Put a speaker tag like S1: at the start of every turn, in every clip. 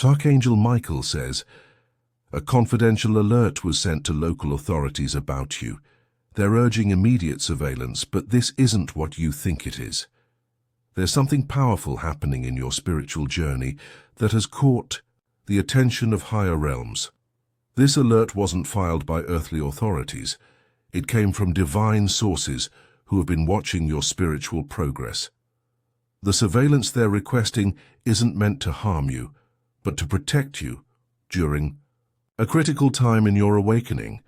S1: Archangel Michael says, "A confidential alert was sent to local authorities about you. They're urging immediate surveillance, but this isn't what you think it is. There's something powerful happening in your spiritual journey that has caught the attention of higher realms. This alert wasn't filed by earthly authorities. It came from divine sources who have been watching your spiritual progress. The surveillance they're requesting isn't meant to harm you, but to protect you during a critical time in your awakening.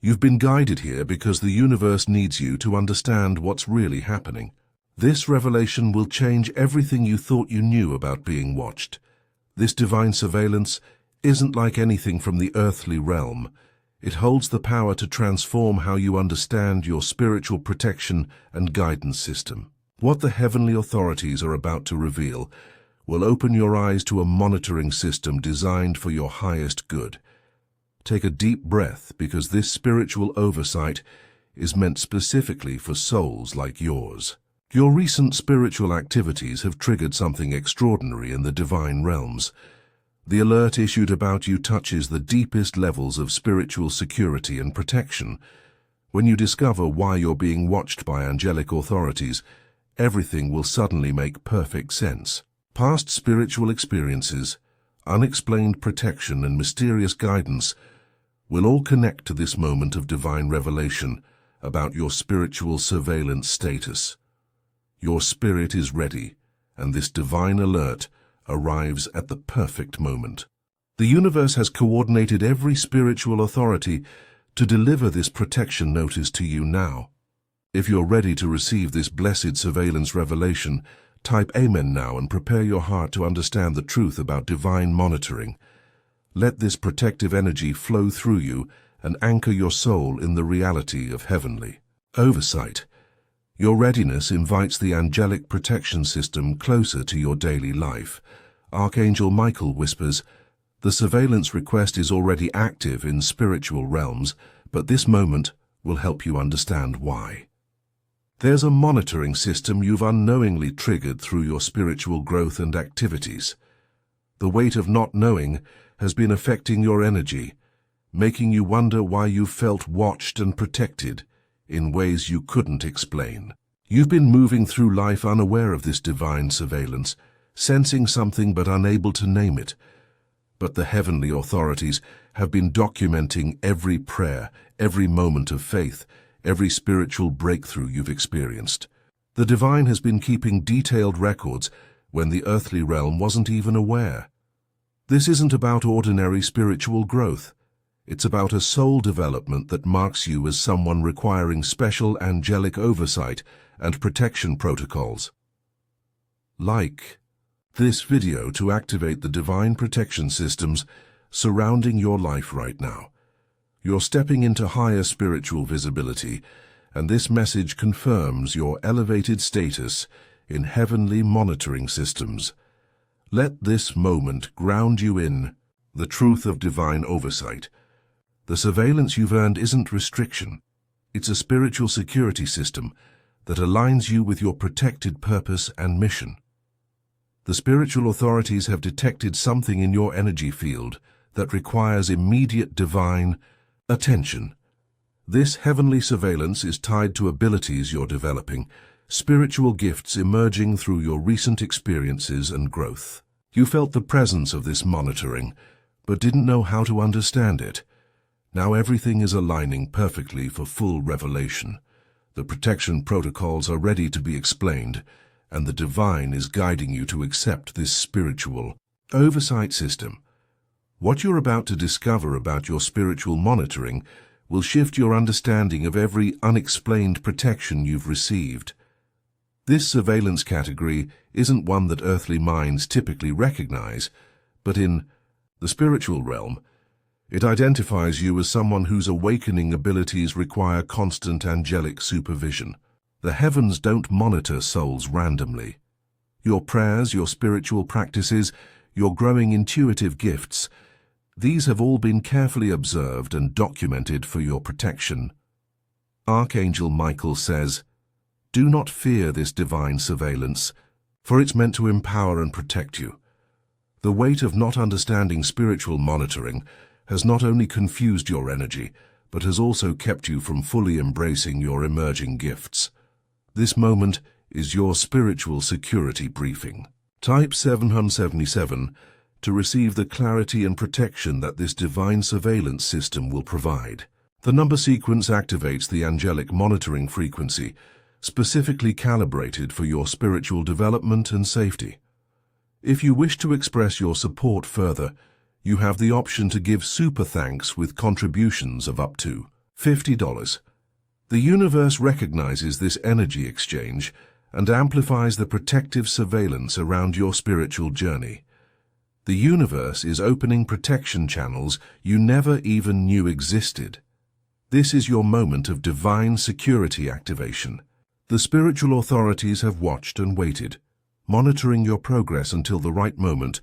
S1: You've been guided here because the universe needs you to understand what's really happening. This revelation will change everything you thought you knew about being watched. This divine surveillance isn't like anything from the earthly realm. It holds the power to transform how you understand your spiritual protection and guidance system. What the heavenly authorities are about to reveal will open your eyes to a monitoring system designed for your highest good. Take a deep breath, because this spiritual oversight is meant specifically for souls like yours. Your recent spiritual activities have triggered something extraordinary in the divine realms. The alert issued about you touches the deepest levels of spiritual security and protection. When you discover why you're being watched by angelic authorities, everything will suddenly make perfect sense. Past spiritual experiences, unexplained protection, and mysterious guidance will all connect to this moment of divine revelation about your spiritual surveillance status. Your spirit is ready, and this divine alert arrives at the perfect moment. The universe has coordinated every spiritual authority to deliver this protection notice to you now. If you're ready to receive this blessed surveillance revelation, type Amen now and prepare your heart to understand the truth about divine monitoring. Let this protective energy flow through you and anchor your soul in the reality of heavenly oversight. Your readiness invites the angelic protection system closer to your daily life. Archangel Michael whispers, "The surveillance request is already active in spiritual realms, but this moment will help you understand why." There's a monitoring system you've unknowingly triggered through your spiritual growth and activities. The weight of not knowing has been affecting your energy, making you wonder why you felt watched and protected in ways you couldn't explain. You've been moving through life unaware of this divine surveillance, sensing something but unable to name it. But the heavenly authorities have been documenting every prayer, every moment of faith, every spiritual breakthrough you've experienced. The divine has been keeping detailed records when the earthly realm wasn't even aware. This isn't about ordinary spiritual growth. It's about a soul development that marks you as someone requiring special angelic oversight and protection protocols. Like this video to activate the divine protection systems surrounding your life right now. You're stepping into higher spiritual visibility, and this message confirms your elevated status in heavenly monitoring systems. Let this moment ground you in the truth of divine oversight. The surveillance you've earned isn't restriction. It's a spiritual security system that aligns you with your protected purpose and mission. The spiritual authorities have detected something in your energy field that requires immediate divine attention. This heavenly surveillance is tied to abilities you're developing, spiritual gifts emerging through your recent experiences and growth. You felt the presence of this monitoring, but didn't know how to understand it. Now everything is aligning perfectly for full revelation. The protection protocols are ready to be explained, and the divine is guiding you to accept this spiritual oversight system. What you're about to discover about your spiritual monitoring will shift your understanding of every unexplained protection you've received. This surveillance category isn't one that earthly minds typically recognize, but in the spiritual realm, it identifies you as someone whose awakening abilities require constant angelic supervision. The heavens don't monitor souls randomly. Your prayers, your spiritual practices, your growing intuitive gifts, these have all been carefully observed and documented for your protection. Archangel Michael says, "Do not fear this divine surveillance, for it's meant to empower and protect you. The weight of not understanding spiritual monitoring has not only confused your energy, but has also kept you from fully embracing your emerging gifts. This moment is your spiritual security briefing. Type 777 to receive the clarity and protection that this divine surveillance system will provide. The number sequence activates the angelic monitoring frequency, specifically calibrated for your spiritual development and safety. If you wish to express your support further, you have the option to give super thanks with contributions of up to $50. The universe recognizes this energy exchange and amplifies the protective surveillance around your spiritual journey. The universe is opening protection channels you never even knew existed. This is your moment of divine security activation. The spiritual authorities have watched and waited, monitoring your progress until the right moment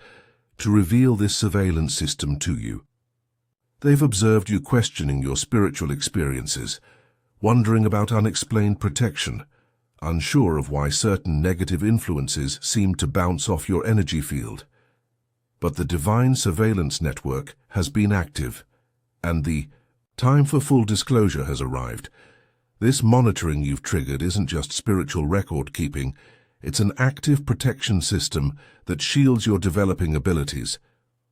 S1: to reveal this surveillance system to you. They've observed you questioning your spiritual experiences, wondering about unexplained protection, unsure of why certain negative influences seem to bounce off your energy field. But the divine surveillance network has been active, and the time for full disclosure has arrived. This monitoring you've triggered isn't just spiritual record-keeping, it's an active protection system that shields your developing abilities.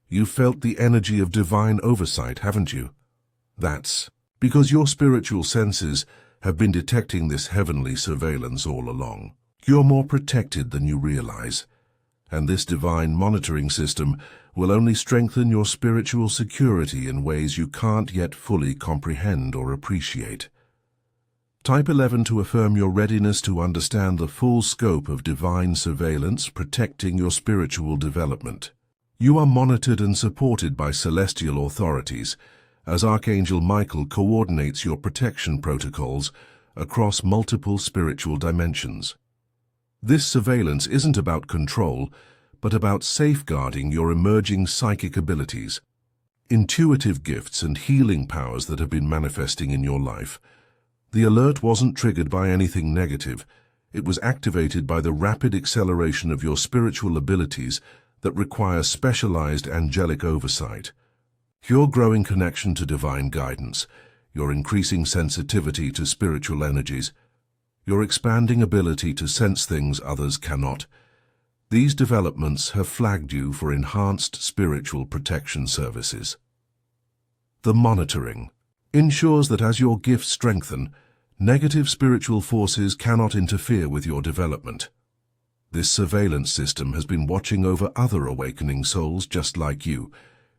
S1: You've felt the energy of divine oversight, haven't you? That's because your spiritual senses have been detecting this heavenly surveillance all along. You're more protected than you realize, and this divine monitoring system will only strengthen your spiritual security in ways you can't yet fully comprehend or appreciate. Type 11 to affirm your readiness to understand the full scope of divine surveillance protecting your spiritual development. You are monitored and supported by celestial authorities as Archangel Michael coordinates your protection protocols across multiple spiritual dimensions. This surveillance isn't about control, but about safeguarding your emerging psychic abilities, intuitive gifts and healing powers that have been manifesting in your life. The alert wasn't triggered by anything negative. It was activated by the rapid acceleration of your spiritual abilities that require specialized angelic oversight. Your growing connection to divine guidance, your increasing sensitivity to spiritual energies, your expanding ability to sense things others cannot. These developments have flagged you for enhanced spiritual protection services. The monitoring ensures that as your gifts strengthen, negative spiritual forces cannot interfere with your development. This surveillance system has been watching over other awakening souls just like you,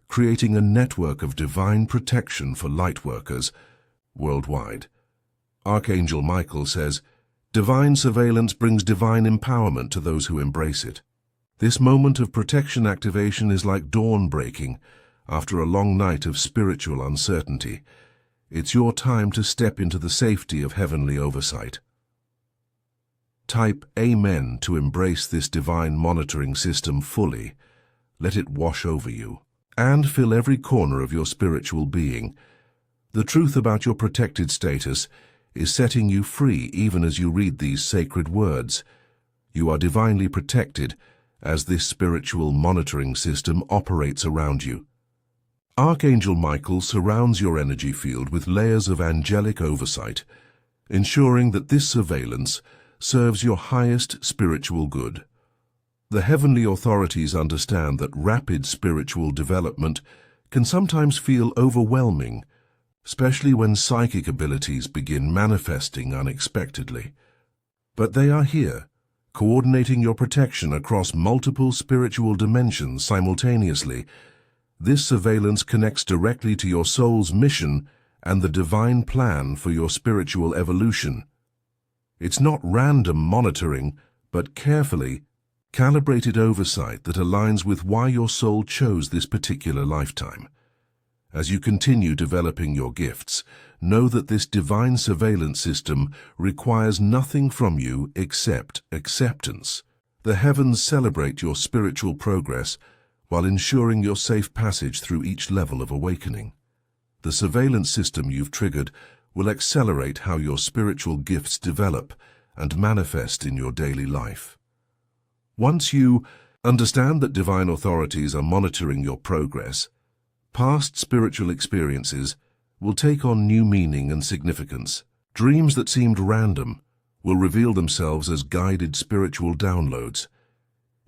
S1: creating a network of divine protection for light workers worldwide. Archangel Michael says, "Divine surveillance brings divine empowerment to those who embrace it." This moment of protection activation is like dawn breaking after a long night of spiritual uncertainty. It's your time to step into the safety of heavenly oversight. Type Amen to embrace this divine monitoring system fully. Let it wash over you and fill every corner of your spiritual being. The truth about your protected status is setting you free even as you read these sacred words. You are divinely protected as this spiritual monitoring system operates around you. Archangel Michael surrounds your energy field with layers of angelic oversight, ensuring that this surveillance serves your highest spiritual good. The heavenly authorities understand that rapid spiritual development can sometimes feel overwhelming, especially when psychic abilities begin manifesting unexpectedly. But they are here, coordinating your protection across multiple spiritual dimensions simultaneously. This surveillance connects directly to your soul's mission and the divine plan for your spiritual evolution. It's not random monitoring, but carefully calibrated oversight that aligns with why your soul chose this particular lifetime. As you continue developing your gifts, know that this divine surveillance system requires nothing from you except acceptance. The heavens celebrate your spiritual progress while ensuring your safe passage through each level of awakening. The surveillance system you've triggered will accelerate how your spiritual gifts develop and manifest in your daily life. Once you Understand that divine authorities are monitoring your progress. Past spiritual experiences will take on new meaning and significance. Dreams that seemed random will reveal themselves as guided spiritual downloads.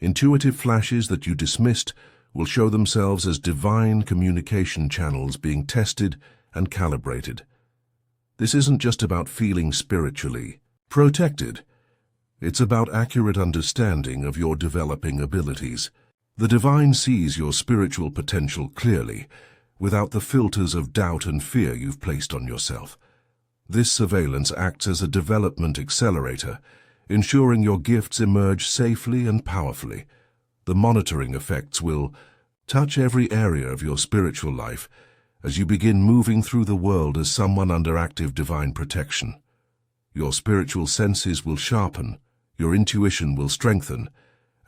S1: Intuitive flashes that you dismissed will show themselves as divine communication channels being tested and calibrated. This isn't just about feeling spiritually protected. It's about accurate understanding of your developing abilities. The divine sees your spiritual potential clearly, without the filters of doubt and fear you've placed on yourself. This surveillance acts as a development accelerator, ensuring your gifts emerge safely and powerfully. The monitoring effects will touch every area of your spiritual life as you begin moving through the world as someone under active divine protection. Your spiritual senses will sharpen, your intuition will strengthen,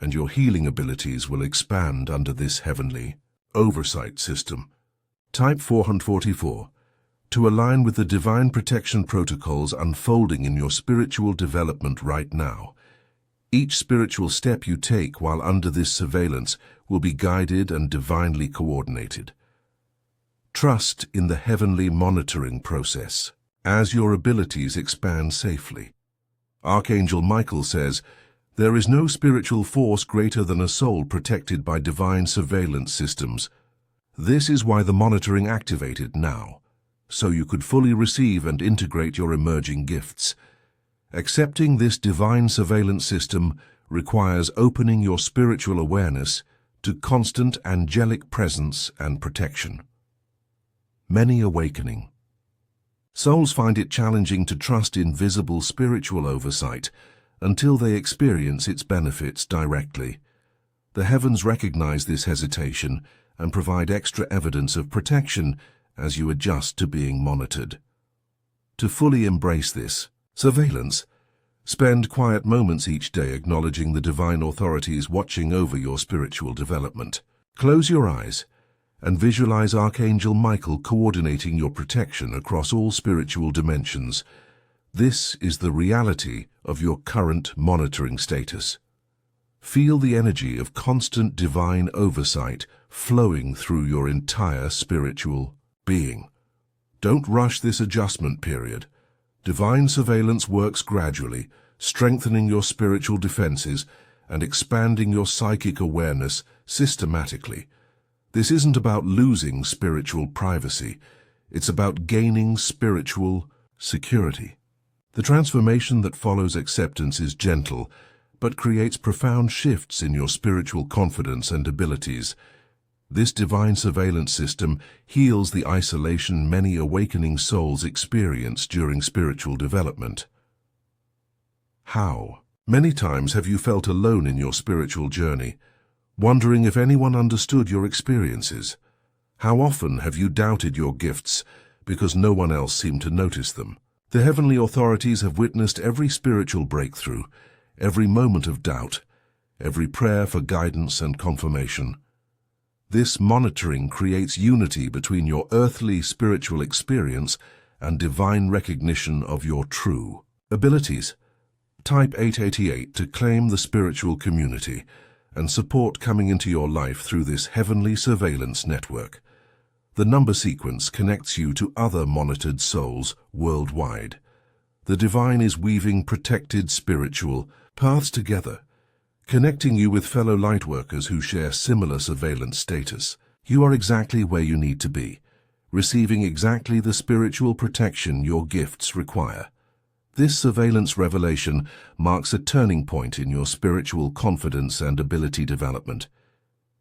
S1: and your healing abilities will expand under this heavenly oversight system. Type 444. To align with the divine protection protocols unfolding in your spiritual development right now. Each spiritual step you take while under this surveillance will be guided and divinely coordinated. Trust in the heavenly monitoring process as your abilities expand safely. Archangel Michael says, "There is no spiritual force greater than a soul protected by divine surveillance systems." This is why the monitoring activated now, so you could fully receive and integrate your emerging gifts. Accepting this divine surveillance system requires opening your spiritual awareness to constant angelic presence and protection. Many awakening. Souls find it challenging to trust in visible spiritual oversight until they experience its benefits directly. The heavens recognize this hesitation and provide extra evidence of protection as you adjust to being monitored. To fully embrace this surveillance, spend quiet moments each day acknowledging the divine authorities watching over your spiritual development. Close your eyes and visualize Archangel Michael coordinating your protection across all spiritual dimensions. This is the reality of your current monitoring status. Feel the energy of constant divine oversight flowing through your entire spiritual being. Don't rush this adjustment period. Divine surveillance works gradually, strengthening your spiritual defenses and expanding your psychic awareness systematically. This isn't about losing spiritual privacy. It's about gaining spiritual security. The transformation that follows acceptance is gentle, but creates profound shifts in your spiritual confidence and abilities. This divine surveillance system heals the isolation many awakening souls experience during spiritual development. How? Many times have you felt alone in your spiritual journey, wondering if anyone understood your experiences? How often have you doubted your gifts because no one else seemed to notice them? The heavenly authorities have witnessed every spiritual breakthrough, every moment of doubt, every prayer for guidance and confirmation. This monitoring creates unity between your earthly spiritual experience and divine recognition of your true abilities. Type 888 to claim the spiritual community and support coming into your life through this heavenly surveillance network. The number sequence connects you to other monitored souls worldwide. The divine is weaving protected spiritual paths together, connecting you with fellow lightworkers who share similar surveillance status. You are exactly where you need to be, receiving exactly the spiritual protection your gifts require. This surveillance revelation marks a turning point in your spiritual confidence and ability development.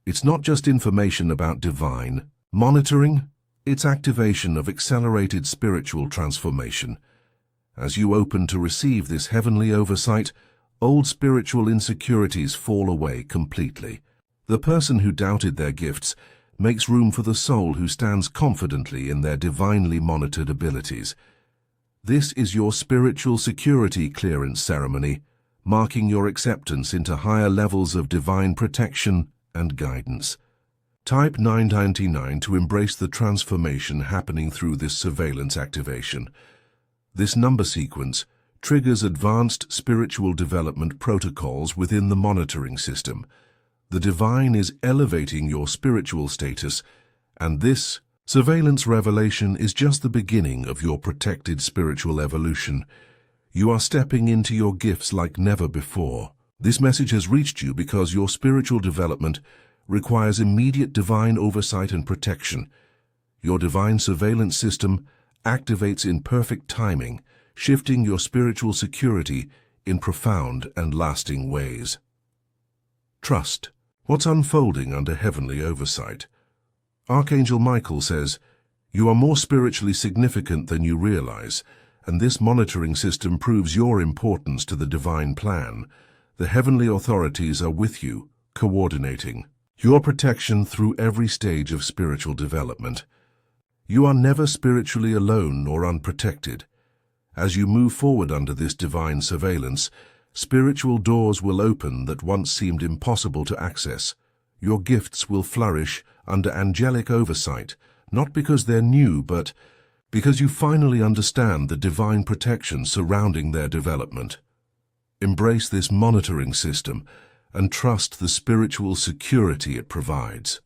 S1: It's not just information about divine monitoring, it's activation of accelerated spiritual transformation. As you open to receive this heavenly oversight, old spiritual insecurities fall away completely. The person who doubted their gifts makes room for the soul who stands confidently in their divinely monitored abilities. This is your spiritual security clearance ceremony, marking your acceptance into higher levels of divine protection and guidance. Type 999 to embrace the transformation happening through this surveillance activation. This number sequence triggers advanced spiritual development protocols within the monitoring system. The divine is elevating your spiritual status, and this surveillance revelation is just the beginning of your protected spiritual evolution. You are stepping into your gifts like never before. This message has reached you because your spiritual development requires immediate divine oversight and protection. Your divine surveillance system activates in perfect timing, shifting your spiritual security in profound and lasting ways. Trust what's unfolding under heavenly oversight. Archangel Michael says, "You are more spiritually significant than you realize, and this monitoring system proves your importance to the divine plan. The heavenly authorities are with you, coordinating your protection through every stage of spiritual development. You are never spiritually alone nor unprotected. As you move forward under this divine surveillance, spiritual doors will open that once seemed impossible to access. Your gifts will flourish under angelic oversight, not because they're new, but because you finally understand the divine protection surrounding their development. Embrace this monitoring system and trust the spiritual security it provides."